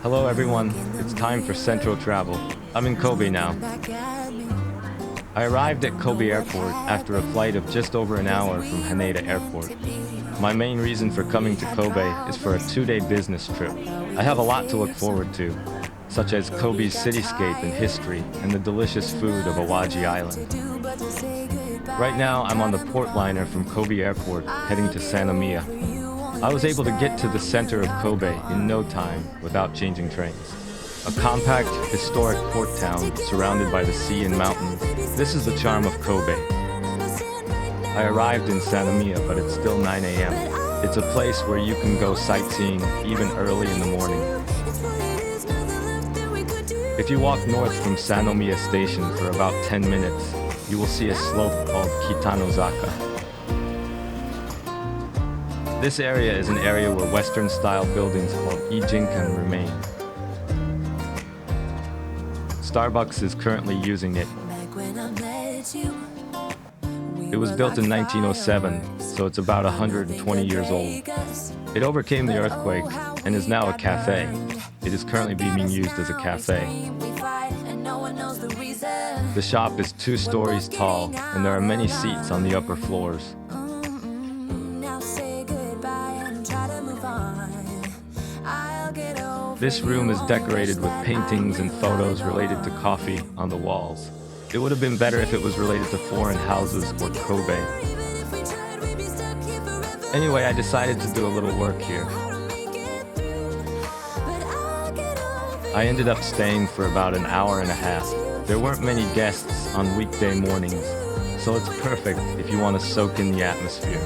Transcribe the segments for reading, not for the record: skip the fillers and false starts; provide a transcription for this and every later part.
Hello everyone, it's time for Central travel. I'm in Kobe now. I arrived at Kobe Airport after a flight of just over an hour from Haneda Airport. My main reason for coming to Kobe is for a 2-day business trip. I have a lot to look forward to, such as Kobe's cityscape and history and the delicious food of Awaji Island. Right now, I'm on the port liner from Kobe Airport heading to Sanomiya. I was able to get to the center of Kobe in no time without changing trains. A compact, historic port town surrounded by the sea and mountains. This is the charm of Kobe. I arrived in Sanomiya, but it's still 9 a.m. It's a place where you can go sightseeing even early in the morning. If you walk north from Sanomiya station for about 10 minutes, you will see a slope called Kitanozaka. This area is an area where Western-style buildings called Ijinkan remain. Starbucks is currently using it. It was built in 1907, so it's about 120 years old. It overcame the earthquake and is now a cafe. It is currently being used as a cafe. The shop is 2 stories tall, and there are many seats on the upper floors. This room is decorated with paintings and photos related to coffee on the walls. It would have been better if it was related to foreign houses or Kobe. Anyway, I decided to do a little work here. I ended up staying for about an hour and a half. There weren't many guests on weekday mornings, so it's perfect if you want to soak in the atmosphere.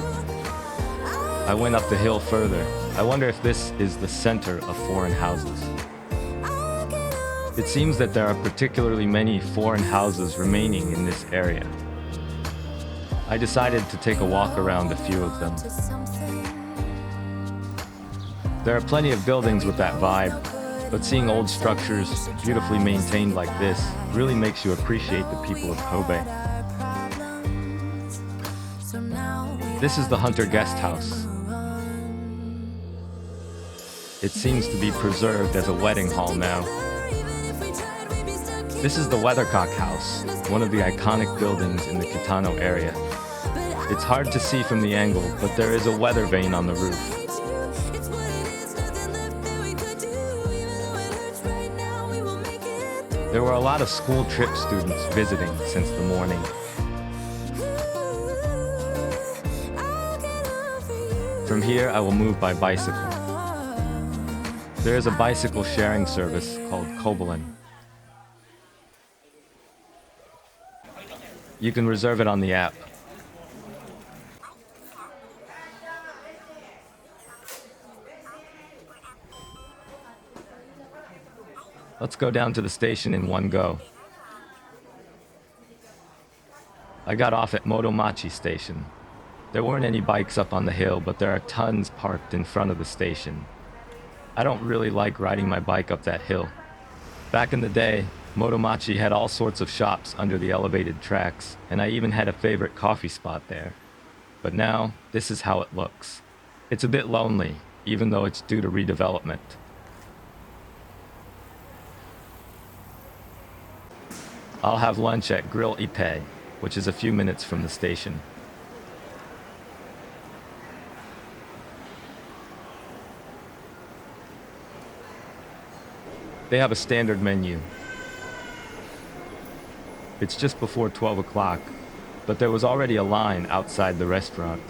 I went up the hill further. I wonder if this is the center of foreign houses. It seems that there are particularly many foreign houses remaining in this area. I decided to take a walk around a few of them. There are plenty of buildings with that vibe, but seeing old structures beautifully maintained like this really makes you appreciate the people of Kobe. This is the Hunter Guest House. It seems to be preserved as a wedding hall now. This is the Weathercock House, one of the iconic buildings in the Kitano area. It's hard to see from the angle, but there is a weather vane on the roof. There were a lot of school trip students visiting since the morning. From here, I will move by bicycle. There is a bicycle sharing service called Kobolin. You can reserve it on the app. Let's go down to the station in one go. I got off at Motomachi Station. There weren't any bikes up on the hill, but there are tons parked in front of the station. I don't really like riding my bike up that hill. Back in the day, Motomachi had all sorts of shops under the elevated tracks, and I even had a favorite coffee spot there. But now, this is how it looks. It's a bit lonely, even though it's due to redevelopment. I'll have lunch at Grill Ippei, which is a few minutes from the station. They have a standard menu. It's just before 12 o'clock, but there was already a line outside the restaurant.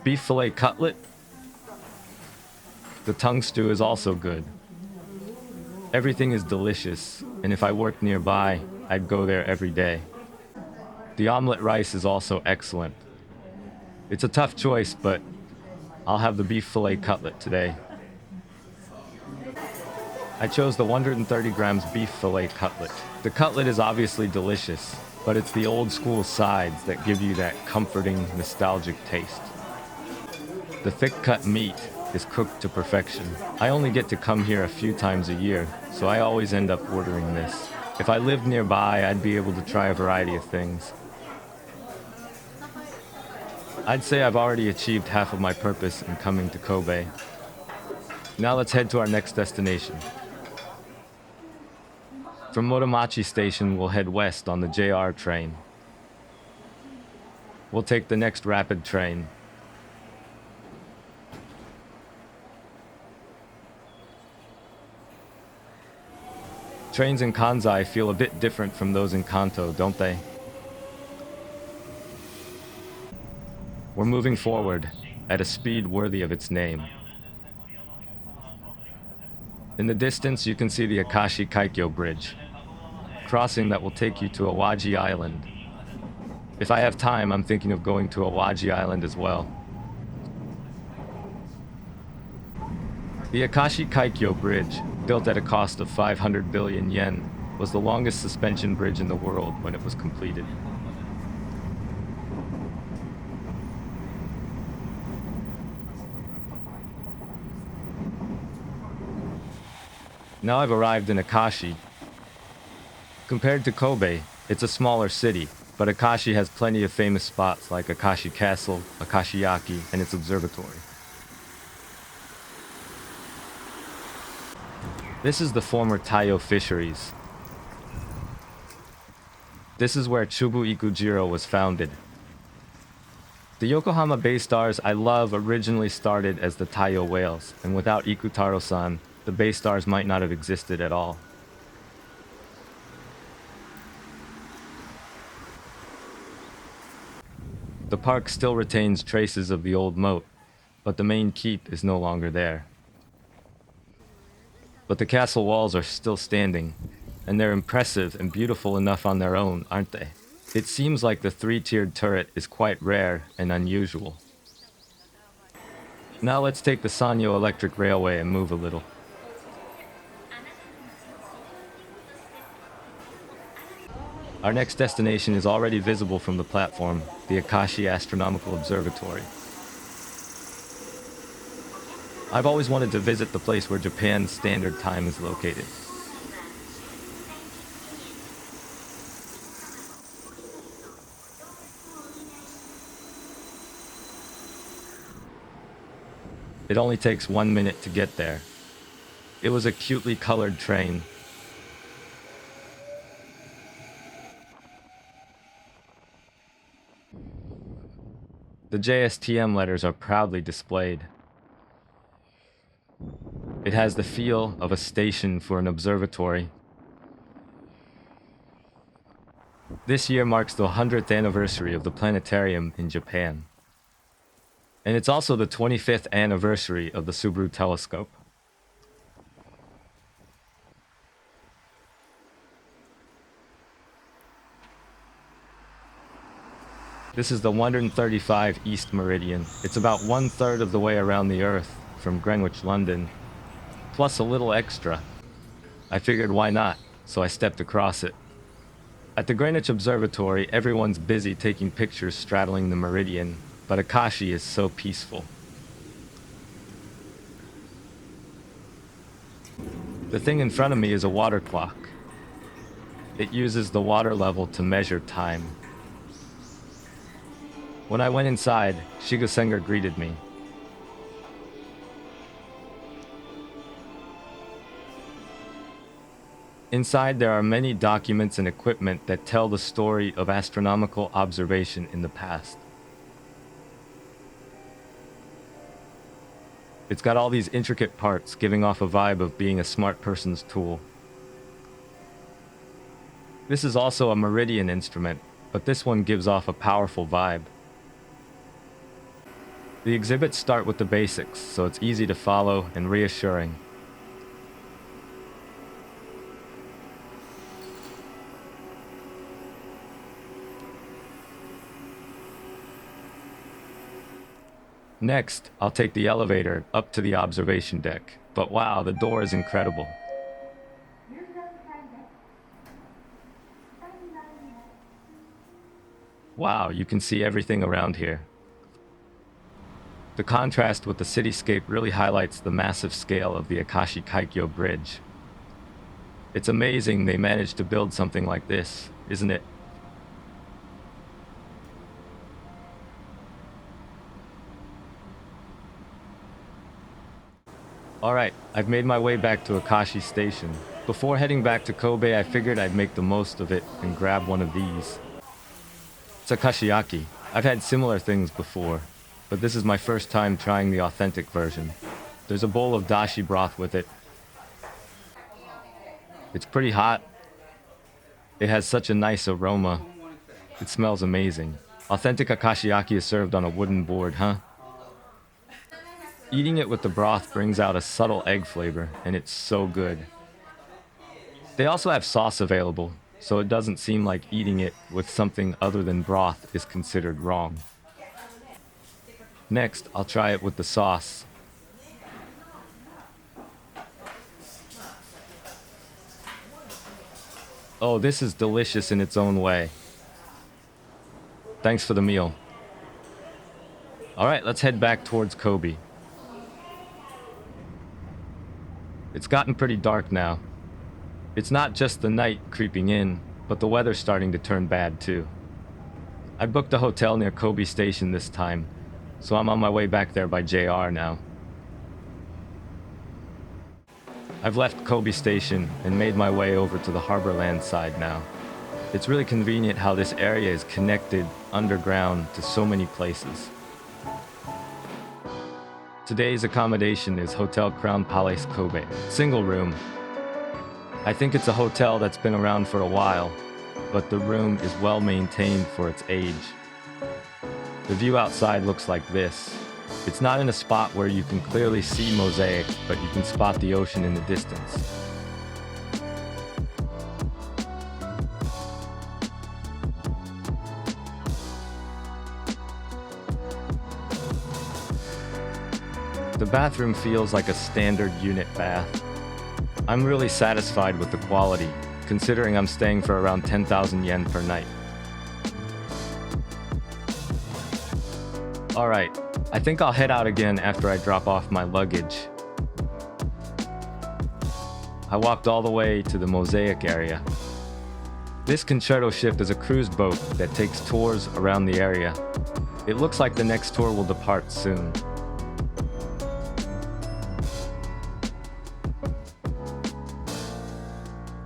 Beef fillet cutlet. The tongue stew is also good. Everything is delicious, and if I worked nearby, I'd go there every day. The omelet rice is also excellent. It's a tough choice, but I'll have the beef fillet cutlet today. I chose the 130 grams beef fillet cutlet. The cutlet is obviously delicious, but it's the old school sides that give you that comforting, nostalgic taste. The thick cut meat is cooked to perfection. I only get to come here a few times a year, so I always end up ordering this. If I lived nearby, I'd be able to try a variety of things. I'd say I've already achieved half of my purpose in coming to Kobe. Now let's head to our next destination. From Motamachi Station, we'll head west on the JR train. We'll take the next rapid train. Trains in Kansai feel a bit different from those in Kanto, don't they? We're moving forward at a speed worthy of its name. In the distance, you can see the Akashi Kaikyo Bridge, crossing that will take you to Awaji Island. If I have time, I'm thinking of going to Awaji Island as well. The Akashi Kaikyo Bridge, built at a cost of 500 billion yen, was the longest suspension bridge in the world when it was completed. Now I've arrived in Akashi. Compared to Kobe, it's a smaller city, but Akashi has plenty of famous spots like Akashi Castle, Akashiyaki, and its observatory. This is the former Taiyo fisheries. This is where Chubu Ikujiro was founded. The Yokohama Bay Stars I love originally started as the Taiyo whales, and without Ikutaro-san, the Bay Stars might not have existed at all. The park still retains traces of the old moat, but the main keep is no longer there. But the castle walls are still standing, and they're impressive and beautiful enough on their own, aren't they? It seems like the three-tiered turret is quite rare and unusual. Now let's take the Sanyo Electric Railway and move a little. Our next destination is already visible from the platform, the Akashi Astronomical Observatory. I've always wanted to visit the place where Japan's Standard Time is located. It only takes 1 minute to get there. It was a cutely colored train. The JSTM letters are proudly displayed. It has the feel of a station for an observatory. This year marks the 100th anniversary of the planetarium in Japan. And it's also the 25th anniversary of the Subaru telescope. This is the 135 East Meridian. It's about 1/3 of the way around the Earth from Greenwich, London, plus a little extra. I figured why not, so I stepped across it. At the Greenwich Observatory, everyone's busy taking pictures straddling the meridian, but Akashi is so peaceful. The thing in front of me is a water clock. It uses the water level to measure time. When I went inside, Shigesenga greeted me. Inside there are many documents and equipment that tell the story of astronomical observation in the past. It's got all these intricate parts giving off a vibe of being a smart person's tool. This is also a meridian instrument, but this one gives off a powerful vibe. The exhibits start with the basics, so it's easy to follow and reassuring. Next, I'll take the elevator up to the observation deck. But wow, the door is incredible. Wow, you can see everything around here. The contrast with the cityscape really highlights the massive scale of the Akashi Kaikyo Bridge. It's amazing they managed to build something like this, isn't it? Alright, I've made my way back to Akashi Station. Before heading back to Kobe, I figured I'd make the most of it and grab one of these. It's a kashiyaki. I've had similar things before, but this is my first time trying the authentic version. There's a bowl of dashi broth with it. It's pretty hot. It has such a nice aroma. It smells amazing. Authentic akashiyaki is served on a wooden board, huh? Eating it with the broth brings out a subtle egg flavor, and it's so good. They also have sauce available, so it doesn't seem like eating it with something other than broth is considered wrong. Next, I'll try it with the sauce. Oh, this is delicious in its own way. Thanks for the meal. Alright, let's head back towards Kobe. It's gotten pretty dark now. It's not just the night creeping in, but the weather's starting to turn bad too. I booked a hotel near Kobe Station this time, so I'm on my way back there by JR now. I've left Kobe Station and made my way over to the Harborland side now. It's really convenient how this area is connected underground to so many places. Today's accommodation is Hotel Crown Palace Kobe, single room. I think it's a hotel that's been around for a while, but the room is well maintained for its age. The view outside looks like this. It's not in a spot where you can clearly see Mosaic, but you can spot the ocean in the distance. The bathroom feels like a standard unit bath. I'm really satisfied with the quality, considering I'm staying for around 10,000 yen per night. Alright, I think I'll head out again after I drop off my luggage. I walked all the way to the Mosaic area. This concerto ship is a cruise boat that takes tours around the area. It looks like the next tour will depart soon.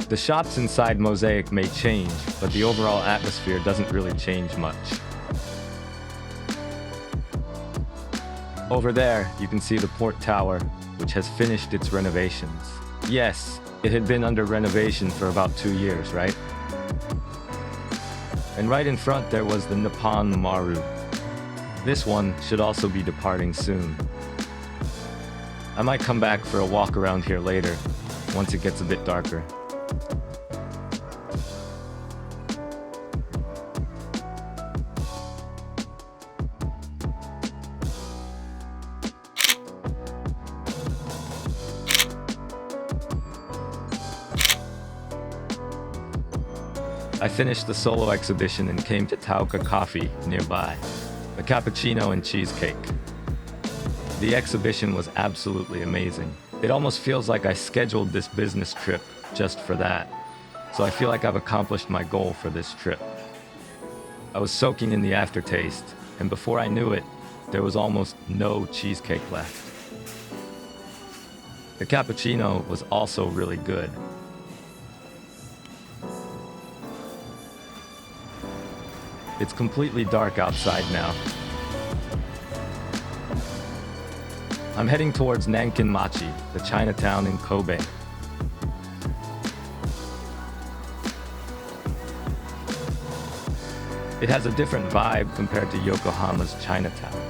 The shops inside Mosaic may change, but the overall atmosphere doesn't really change much. Over there, you can see the port tower, which has finished its renovations. Yes, it had been under renovation for about 2 years, right? And right in front there was the Nippon Maru. This one should also be departing soon. I might come back for a walk around here later, once it gets a bit darker. I finished the solo exhibition and came to Tauka Coffee nearby, a cappuccino and cheesecake. The exhibition was absolutely amazing. It almost feels like I scheduled this business trip just for that, so I feel like I've accomplished my goal for this trip. I was soaking in the aftertaste, and before I knew it, there was almost no cheesecake left. The cappuccino was also really good. It's completely dark outside now. I'm heading towards Nankin Machi, the Chinatown in Kobe. It has a different vibe compared to Yokohama's Chinatown.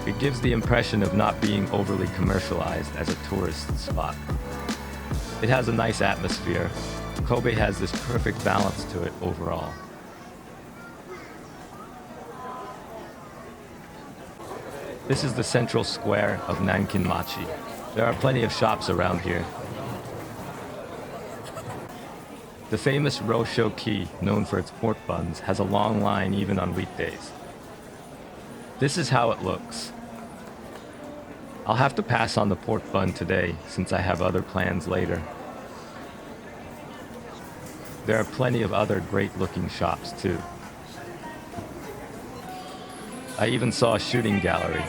It gives the impression of not being overly commercialized as a tourist spot. It has a nice atmosphere. Kobe has this perfect balance to it overall. This is the central square of Nankin Machi. There are plenty of shops around here. The famous Roshoki, known for its pork buns, has a long line even on weekdays. This is how it looks. I'll have to pass on the pork bun today since I have other plans later. There are plenty of other great-looking shops too. I even saw a shooting gallery.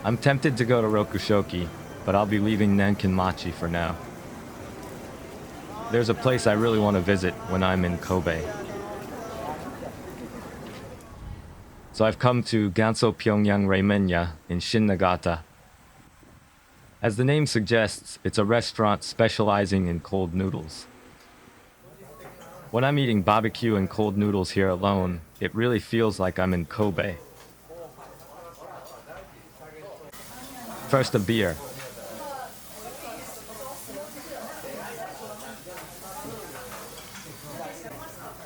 I'm tempted to go to Rokushoki, but I'll be leaving Nankinmachi for now. There's a place I really want to visit when I'm in Kobe. So I've come to Ganso Pyongyang Raimenya in Shin-Nagata. As the name suggests, it's a restaurant specializing in cold noodles. When I'm eating barbecue and cold noodles here alone, it really feels like I'm in Kobe. First, a beer.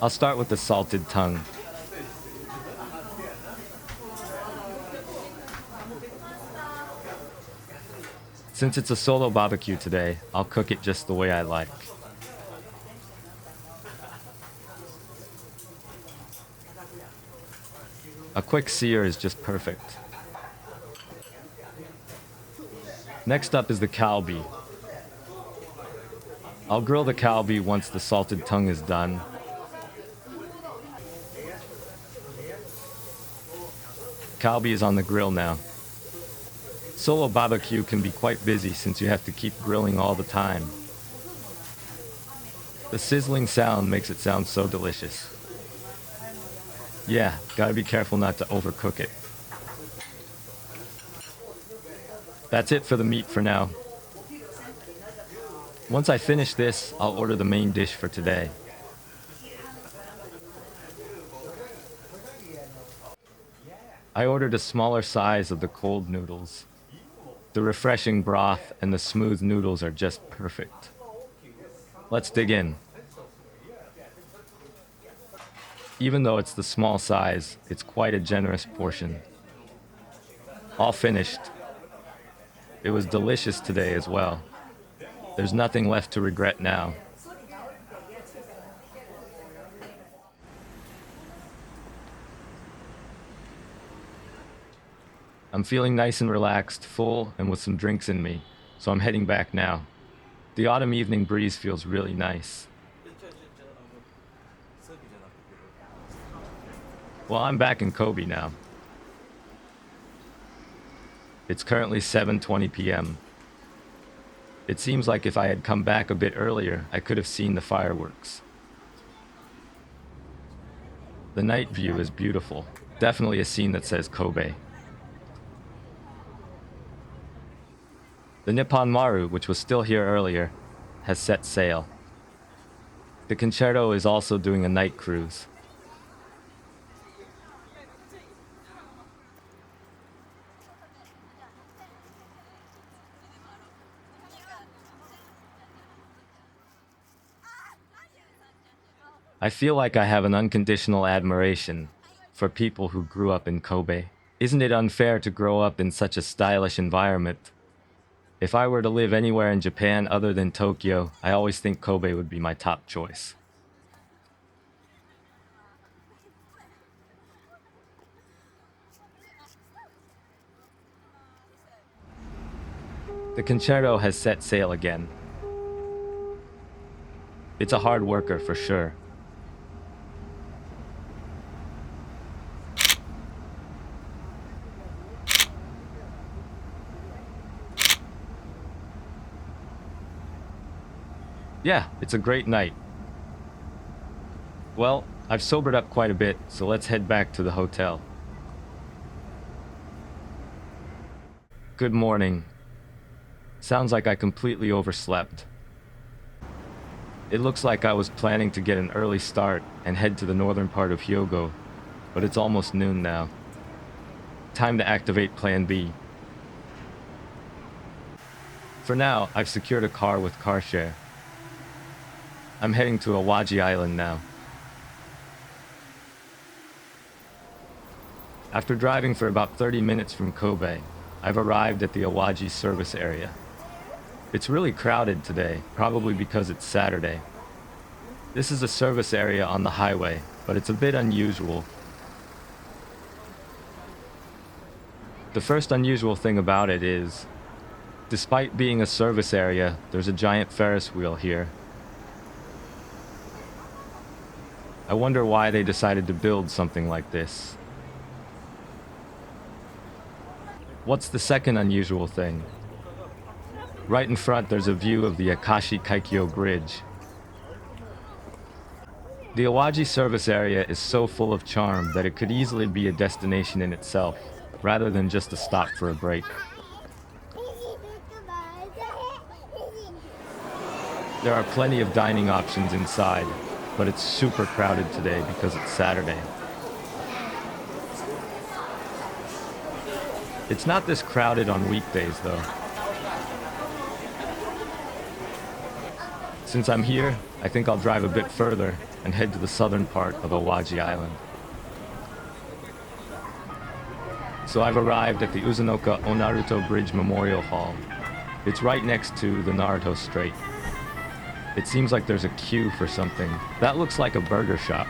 I'll start with the salted tongue. Since it's a solo barbecue today, I'll cook it just the way I like. A quick sear is just perfect. Next up is the kalbi. I'll grill the kalbi once the salted tongue is done. Kalbi is on the grill now. Solo barbecue can be quite busy since you have to keep grilling all the time. The sizzling sound makes it sound so delicious. Yeah, gotta be careful not to overcook it. That's it for the meat for now. Once I finish this, I'll order the main dish for today. I ordered a smaller size of the cold noodles. The refreshing broth and the smooth noodles are just perfect. Let's dig in. Even though it's the small size, it's quite a generous portion. All finished. It was delicious today as well. There's nothing left to regret now. I'm feeling nice and relaxed, full, and with some drinks in me, so I'm heading back now. The autumn evening breeze feels really nice. Well, I'm back in Kobe now. It's currently 7:20 p.m. It seems like if I had come back a bit earlier, I could have seen the fireworks. The night view is beautiful. Definitely a scene that says Kobe. The Nippon Maru, which was still here earlier, has set sail. The Concerto is also doing a night cruise. I feel like I have an unconditional admiration for people who grew up in Kobe. Isn't it unfair to grow up in such a stylish environment? If I were to live anywhere in Japan other than Tokyo, I always think Kobe would be my top choice. The Concerto has set sail again. It's a hard worker for sure. Yeah, it's a great night. Well, I've sobered up quite a bit, so let's head back to the hotel. Good morning. Sounds like I completely overslept. It looks like I was planning to get an early start and head to the northern part of Hyogo, but it's almost noon now. Time to activate Plan B. For now, I've secured a car with car share. I'm heading to Awaji Island now. After driving for about 30 minutes from Kobe, I've arrived at the Awaji service area. It's really crowded today, probably because it's Saturday. This is a service area on the highway, but it's a bit unusual. The first unusual thing about it is, despite being a service area, there's a giant Ferris wheel here. I wonder why they decided to build something like this. What's the second unusual thing? Right in front, there's a view of the Akashi Kaikyo Bridge. The Awaji service area is so full of charm that it could easily be a destination in itself, rather than just a stop for a break. There are plenty of dining options inside, but it's super crowded today because it's Saturday. It's not this crowded on weekdays, though. Since I'm here, I think I'll drive a bit further and head to the southern part of Awaji Island. So I've arrived at the Uzunoka Onaruto Bridge Memorial Hall. It's right next to the Naruto Strait. It seems like there's a queue for something. That looks like a burger shop.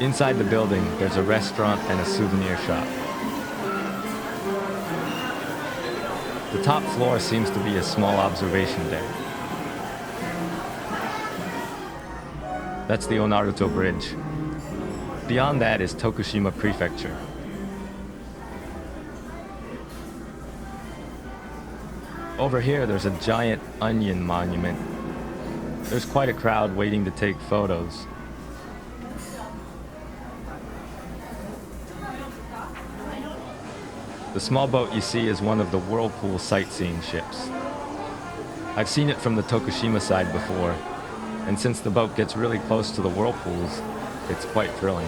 Inside the building, there's a restaurant and a souvenir shop. The top floor seems to be a small observation deck. That's the Onaruto Bridge. Beyond that is Tokushima Prefecture. Over here, there's a giant onion monument. There's quite a crowd waiting to take photos. The small boat you see is one of the Whirlpool sightseeing ships. I've seen it from the Tokushima side before, and since the boat gets really close to the whirlpools, it's quite thrilling.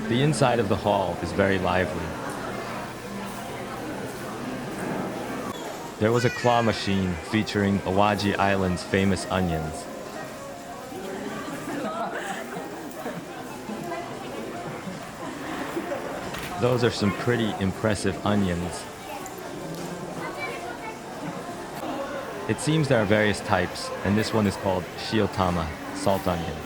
The inside of the hall is very lively. There was a claw machine featuring Awaji Island's famous onions. Those are some pretty impressive onions. It seems there are various types, and this one is called shiotama, salt onion.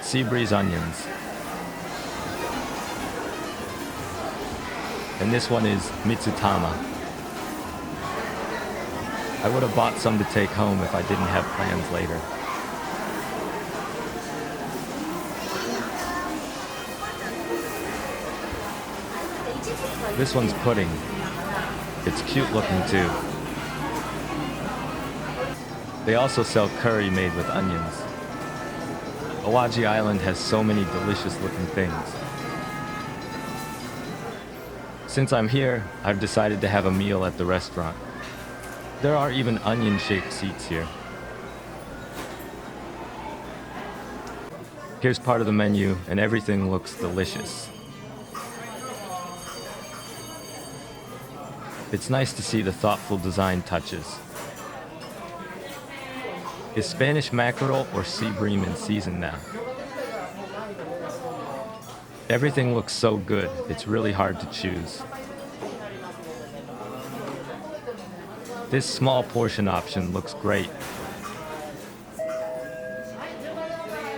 Sea breeze onions. And this one is mitsutama. I would have bought some to take home if I didn't have plans later. This one's pudding. It's cute looking too. They also sell curry made with onions. Awaji Island has so many delicious looking things. Since I'm here, I've decided to have a meal at the restaurant. There are even onion-shaped seats here. Here's part of the menu, and everything looks delicious. It's nice to see the thoughtful design touches. Is Spanish mackerel or sea bream in season now? Everything looks so good, it's really hard to choose. This small portion option looks great.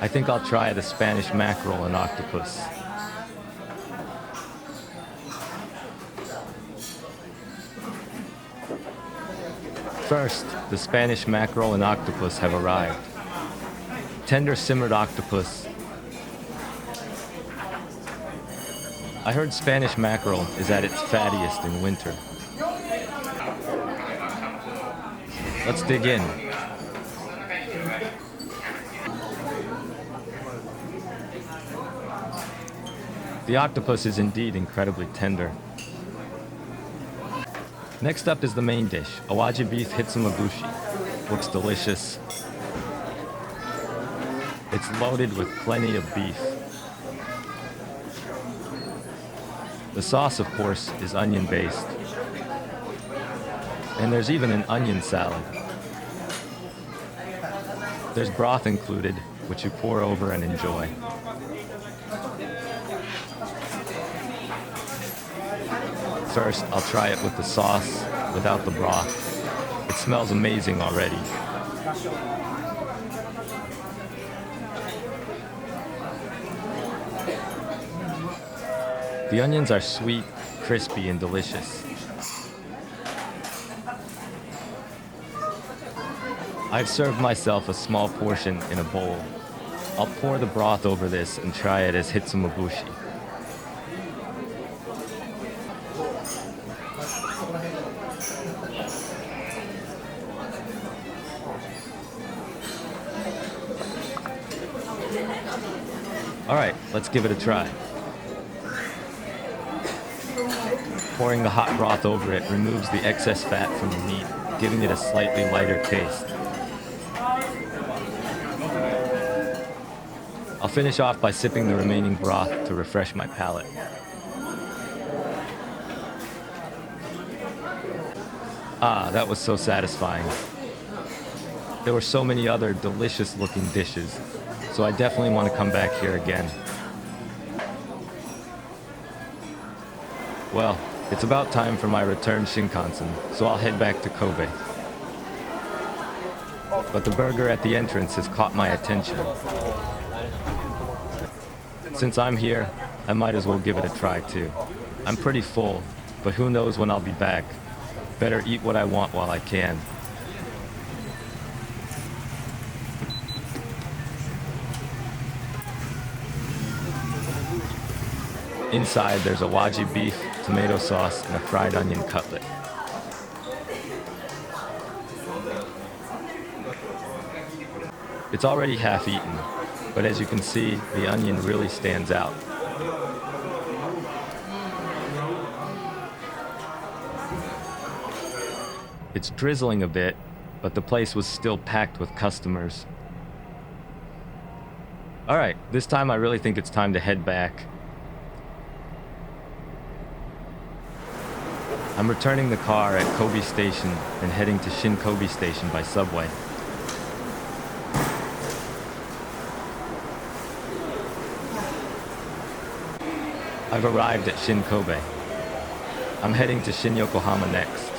I think I'll try the Spanish mackerel and octopus. First, the Spanish mackerel and octopus have arrived. Tender simmered octopus. I heard Spanish mackerel is at its fattiest in winter. Let's dig in. The octopus is indeed incredibly tender. Next up is the main dish, Awaji beef hitsumabushi. Looks delicious. It's loaded with plenty of beef. The sauce, of course, is onion-based. And there's even an onion salad. There's broth included, which you pour over and enjoy. First, I'll try it with the sauce, without the broth. It smells amazing already. The onions are sweet, crispy, and delicious. I've served myself a small portion in a bowl. I'll pour the broth over this and try it as hitsumabushi. Alright, let's give it a try. Pouring the hot broth over it removes the excess fat from the meat, giving it a slightly lighter taste. I'll finish off by sipping the remaining broth to refresh my palate. Ah, that was so satisfying. There were so many other delicious looking dishes, so I definitely want to come back here again. Well, it's about time for my return Shinkansen, so I'll head back to Kobe. But the burger at the entrance has caught my attention. Since I'm here, I might as well give it a try too. I'm pretty full, but who knows when I'll be back. Better eat what I want while I can. Inside, there's awaji beef, tomato sauce, and a fried onion cutlet. It's already half eaten, but as you can see, the onion really stands out. It's drizzling a bit, but the place was still packed with customers. Alright, this time I really think it's time to head back. I'm returning the car at Kobe Station and heading to Shin Kobe Station by subway. I've arrived at Shin Kobe. I'm heading to Shin Yokohama next.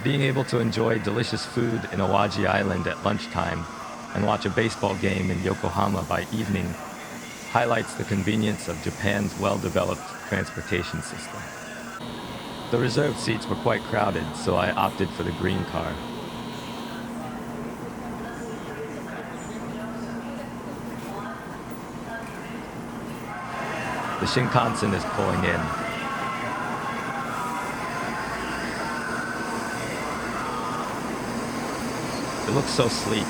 Being able to enjoy delicious food in Awaji Island at lunchtime and watch a baseball game in Yokohama by evening highlights the convenience of Japan's well-developed transportation system. The reserved seats were quite crowded, so I opted for the green car. The Shinkansen is pulling in. It looks so sleek.